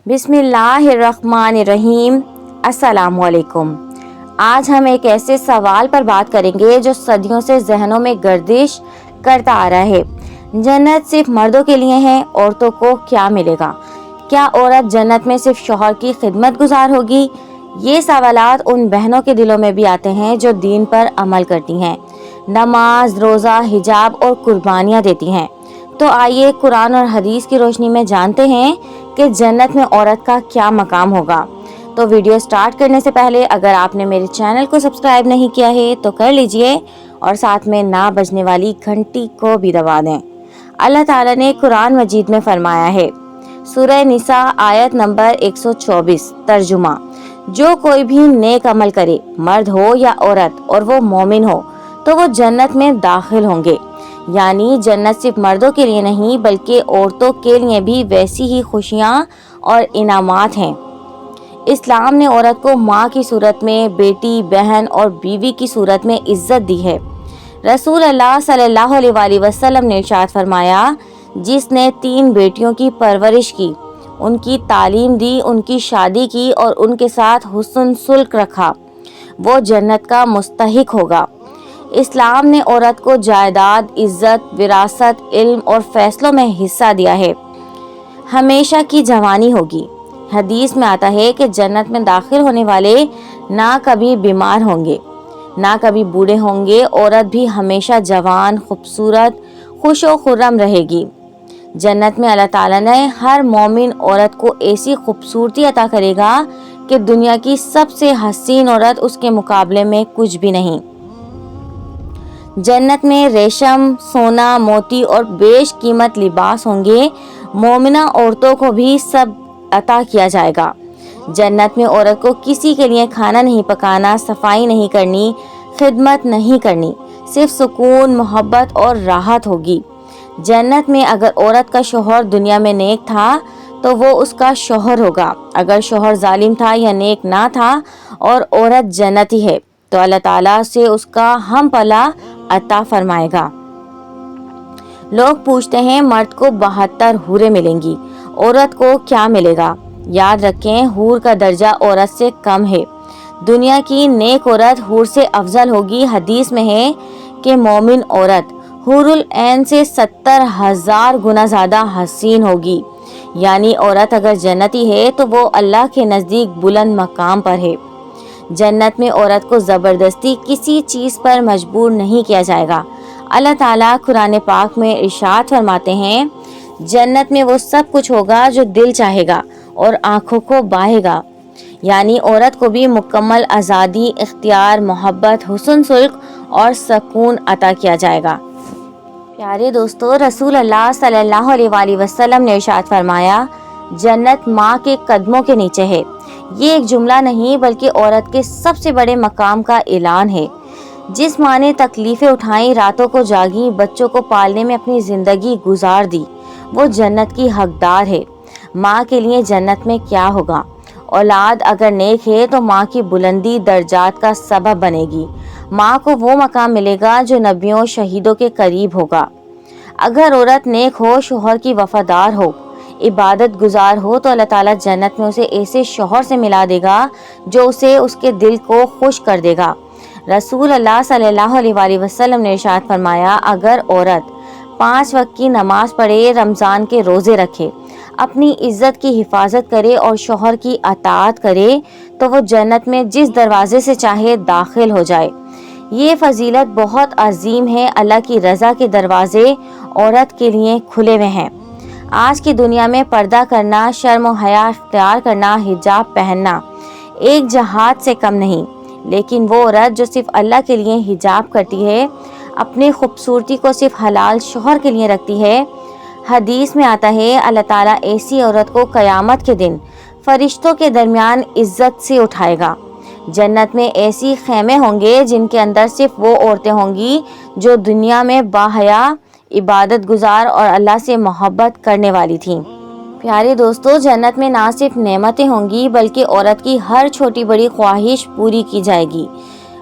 बिस्मिल्लाहिर्रहमानिर्रहीम। अस्सलाम वालेकुम। आज हम एक ऐसे सवाल पर बात करेंगे जो सदियों से जहनों में गर्दिश करता आ रहा है। जन्नत सिर्फ मर्दों के लिए है, औरतों को क्या मिलेगा? क्या औरत जन्नत में सिर्फ शौहर की खिदमत गुजार होगी? ये सवालात उन बहनों के दिलों में भी आते हैं जो दीन पर अमल करती हैं, नमाज, रोज़ा, हिजाब और कुर्बानियाँ देती हैं। तो आइए कुरान और हदीस की रोशनी में जानते हैं कि जन्नत में औरत का क्या मकाम होगा। तो वीडियो स्टार्ट करने से पहले अगर आपने मेरे चैनल को सब्सक्राइब नहीं किया है तो कर लीजिए और साथ में ना बजने वाली घंटी को भी दबा दें। अल्लाह ताला ने कुरान मजीद में फरमाया है, सूरह निसा आयत नंबर 124, तर्जुमा, जो कोई भी नेक अमल करे, मर्द हो या औरत, और वो मोमिन हो, तो वो जन्नत में दाखिल होंगे। यानी जन्नत सिर्फ मर्दों के लिए नहीं बल्कि औरतों के लिए भी वैसी ही खुशियाँ और इनामात हैं। इस्लाम ने औरत को माँ की सूरत में, बेटी, बहन और बीवी की सूरत में इज्जत दी है। रसूल अल्लाह सल्लल्लाहु अलैहि वसल्लम ने इरशाद फरमाया, जिसने 3 बेटियों की परवरिश की, उनकी तालीम दी, उनकी शादी की और उनके साथ हुस्न सुल्क रखा, वो जन्नत का मुस्तहिक होगा। इस्लाम ने औरत को जायदाद, इज्जत, विरासत, इल्म और फैसलों में हिस्सा दिया है। हमेशा की जवानी होगी। हदीस में आता है कि जन्नत में दाखिल होने वाले ना कभी बीमार होंगे, ना कभी बूढ़े होंगे। औरत भी हमेशा जवान, खूबसूरत, खुश और खुर्रम रहेगी। जन्नत में अल्लाह ताला ने हर मोमिन औरत को ऐसी खूबसूरती अता करेगा कि दुनिया की सबसे हसीन औरत उसके मुकाबले में कुछ भी नहीं। जन्नत में रेशम, सोना, मोती और बेशकीमत लिबास होंगे। मोमिना औरतों को भी सब अता किया जाएगा। जन्नत में औरत को किसी के लिए खाना नहीं पकाना, सफाई नहीं करनी, खिदमत नहीं करनी, सिर्फ सुकून, मोहब्बत और राहत होगी। जन्नत में अगर औरत का शौहर दुनिया में नेक था तो वो उसका शौहर होगा। अगर शौहर जालिम था या नेक ना था और औरत जन्नती है तो अल्लाह ताला से उसका हम पला अता फरमाएगा। लोग पूछते हैं मर्द को 72 हूरें मिलेंगी, औरत को क्या मिलेगा? याद रखें, हूर का दर्जा औरत से कम है। दुनिया की नेक औरत हूर से अफजल होगी। हदीस में है कि मोमिन औरत हूरुल ऐन से 70,000 गुना ज्यादा हसीन होगी। यानी औरत अगर जन्नती है तो वो अल्लाह के नज़दीक बुलंद मकाम पर है। जन्नत में औरत को ज़बरदस्ती किसी चीज़ पर मजबूर नहीं किया जाएगा। अल्लाह ताला कुरान पाक में इरशाद फरमाते हैं, जन्नत में वो सब कुछ होगा जो दिल चाहेगा और आँखों को बाहेगा। यानी औरत को भी मुकम्मल आज़ादी, इख्तियार, मोहब्बत, हुस्न सुल्क और सुकून अता किया जाएगा। प्यारे दोस्तों, रसूल अल्लाह सल्लल्लाहु अलैहि वसल्लम ने इरशाद फरमाया, जन्नत माँ के कदमों के नीचे है। ये एक जुमला नहीं बल्कि औरत के सबसे बड़े मकाम का ऐलान है। जिस माँ ने तकलीफ़ें उठाई, रातों को जागी, बच्चों को पालने में अपनी ज़िंदगी गुजार दी, वो जन्नत की हकदार है। माँ के लिए जन्नत में क्या होगा? औलाद अगर नेक है तो माँ की बुलंदी दर्जात का सबब बनेगी। माँ को वो मकाम मिलेगा जो नबियों, शहीदों के करीब होगा। अगर औरत नेक हो, शौहर की वफादार हो, इबादत गुजार हो तो अल्लाह ताला जन्नत में उसे ऐसे शौहर से मिला देगा जो उसे उसके दिल को खुश कर देगा। रसूल अल्लाह सल्लल्लाहु अलैहि वसल्लम ने इरशाद फरमाया, अगर औरत 5 वक्त की नमाज पढ़े, रमज़ान के रोज़े रखे, अपनी इज्जत की हिफाजत करे और शौहर की अताअत करे तो वो जन्नत में जिस दरवाजे से चाहे दाखिल हो जाए। ये फजीलत बहुत अजीम है। अल्लाह की रज़ा के दरवाजे औरत के लिए खुले हुए हैं। आज की दुनिया में पर्दा करना, शर्म और हया इख्तियार करना, हिजाब पहनना एक जहाद से कम नहीं। लेकिन वो औरत जो सिर्फ अल्लाह के लिए हिजाब करती है, अपनी खूबसूरती को सिर्फ हलाल शौहर के लिए रखती है, हदीस में आता है अल्लाह ताला ऐसी औरत को क़यामत के दिन फरिश्तों के दरमियान इज्जत से उठाएगा। जन्नत में ऐसी खैमे होंगे जिनके अंदर सिर्फ वो औरतें होंगी जो दुनिया में बाहया, इबादत गुजार और अल्लाह से मोहब्बत करने वाली थीं। प्यारे दोस्तों, जन्नत में ना सिर्फ नेमतें होंगी बल्कि औरत की हर छोटी बड़ी ख्वाहिश पूरी की जाएगी।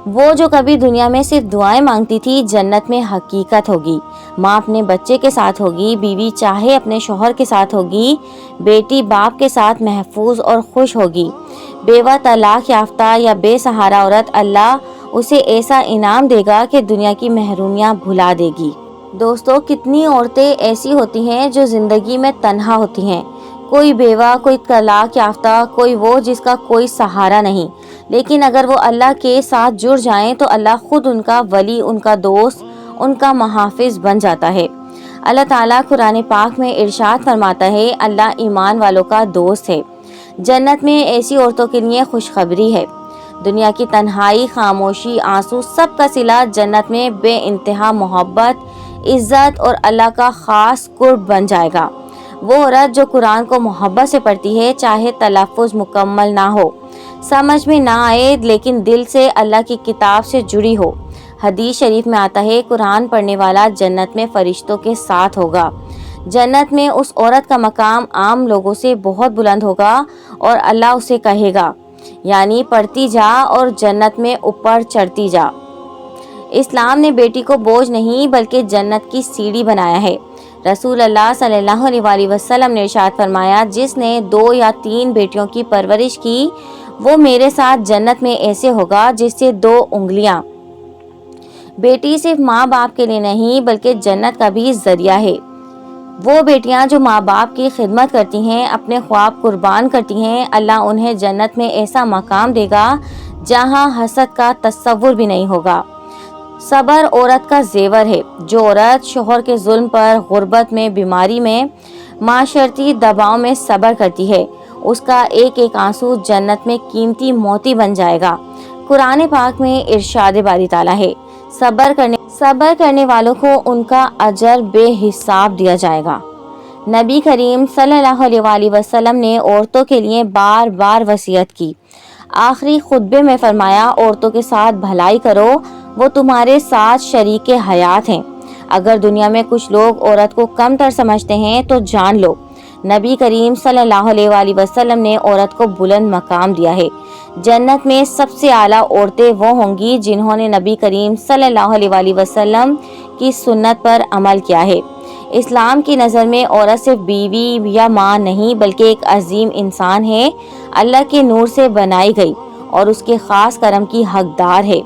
वो जो कभी दुनिया में सिर्फ दुआएं मांगती थी, जन्नत में हकीकत होगी। माँ अपने बच्चे के साथ होगी, बीवी चाहे अपने शौहर के साथ होगी, बेटी बाप के साथ महफूज और खुश होगी। बेवा, तलाक याफ्ता या बेसहारा औरत, अल्लाह उसे ऐसा इनाम देगा कि दुनिया की महरूमियाँ भुला देगी। दोस्तों, कितनी औरतें ऐसी होती हैं जो ज़िंदगी में तन्हा होती हैं, कोई बेवा, कोई तलाक याफ्ता, कोई वो जिसका कोई सहारा नहीं। लेकिन अगर वो अल्लाह के साथ जुड़ जाएं तो अल्लाह खुद उनका वली, उनका दोस्त, उनका मुहाफिज बन जाता है। अल्लाह ताला कुरान पाक में इरशाद फरमाता है, अल्लाह ईमान वालों का दोस्त है। जन्नत में ऐसी औरतों के लिए खुशखबरी है। दुनिया की तन्हाई, खामोशी, आंसू, सब का सिला जन्नत में बेइंतहा मोहब्बत, इज्जत और अल्लाह का खास कुर्ब बन जाएगा। वो औरत जो कुरान को मोहब्बत से पढ़ती है, चाहे तलफ़ुज़ मुकम्मल ना हो, समझ में ना आए, लेकिन दिल से अल्लाह की किताब से जुड़ी हो। हदीस शरीफ में आता है, कुरान पढ़ने वाला जन्नत में फरिश्तों के साथ होगा। जन्नत में उस औरत का मकाम आम लोगों से बहुत बुलंद होगा और अल्लाह उसे कहेगा, यानी पढ़ती जा और जन्नत में ऊपर चढ़ती जा। इस्लाम ने बेटी को बोझ नहीं बल्कि जन्नत की सीढ़ी बनाया है। रसूल अल्लाह सल्लल्लाहु अलैहि वसल्लम ने इरशाद फरमाया, जिसने 2 या 3 बेटियों की परवरिश की, वो मेरे साथ जन्नत में ऐसे होगा जिससे 2 उंगलियां। बेटी सिर्फ माँ बाप के लिए नहीं बल्कि जन्नत का भी जरिया है। वो बेटियां जो माँ बाप की खिदमत करती हैं, अपने ख्वाब कुर्बान करती हैं, अल्लाह उन्हें जन्नत में ऐसा मकाम देगा जहां हसद का तस्वुर भी नहीं होगा। सबर औरत का जेवर है। जो औरत शोहर के जुल्म पर, गुर्बत में, बीमारी में, माशरती दबाव में सबर करती है, उसका एक एक आंसू जन्नत में कीमती मोती बन जाएगा। कुरान पाक में इरशाद बारी ताला है, सबर करने वालों को उनका अजर बेहिसाब दिया जाएगा। नबी करीम सल्लल्लाहु अलैहि वसल्लम ने औरतों के लिए बार बार वसीयत की। आखिरी खुतबे में फरमाया, औरतों के साथ भलाई करो, वो तुम्हारे साथ शरीके हयात हैं। अगर दुनिया में कुछ लोग औरत को कमतर समझते हैं तो जान लो, नबी करीम सल्लल्लाहु अलैहि वसल्लम ने औरत को बुलंद मकाम दिया है। जन्नत में सबसे आला औरतें वो होंगी जिन्होंने नबी करीम सल्लल्लाहु अलैहि वसल्लम की सुन्नत पर अमल किया है। इस्लाम की नज़र में औरत सिर्फ बीवी या माँ नहीं बल्कि एक अजीम इंसान है, अल्लाह के नूर से बनाई गई और उसके ख़ास करम की हकदार है।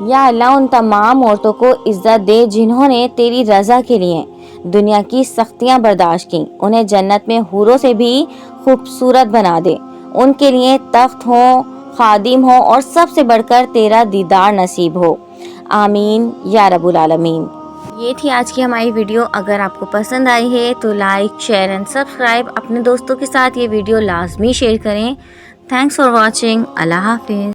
या अल्लाह उन तमाम औरतों को इज्जत दे जिन्होंने तेरी रज़ा के लिए दुनिया की सख्तियाँ बर्दाश्त की, उन्हें जन्नत में हूरों से भी खूबसूरत बना दे। उनके लिए तख्त हो, खादिम हो और सबसे बढ़कर तेरा दीदार नसीब हो। आमीन या रब्बुल आलमीन। ये थी आज की हमारी वीडियो। अगर आपको पसंद आई है तो लाइक, शेयर एंड सब्सक्राइब। अपने दोस्तों के साथ ये वीडियो लाजमी शेयर करें। Thanks for watching. अल्लाह हाफिज़।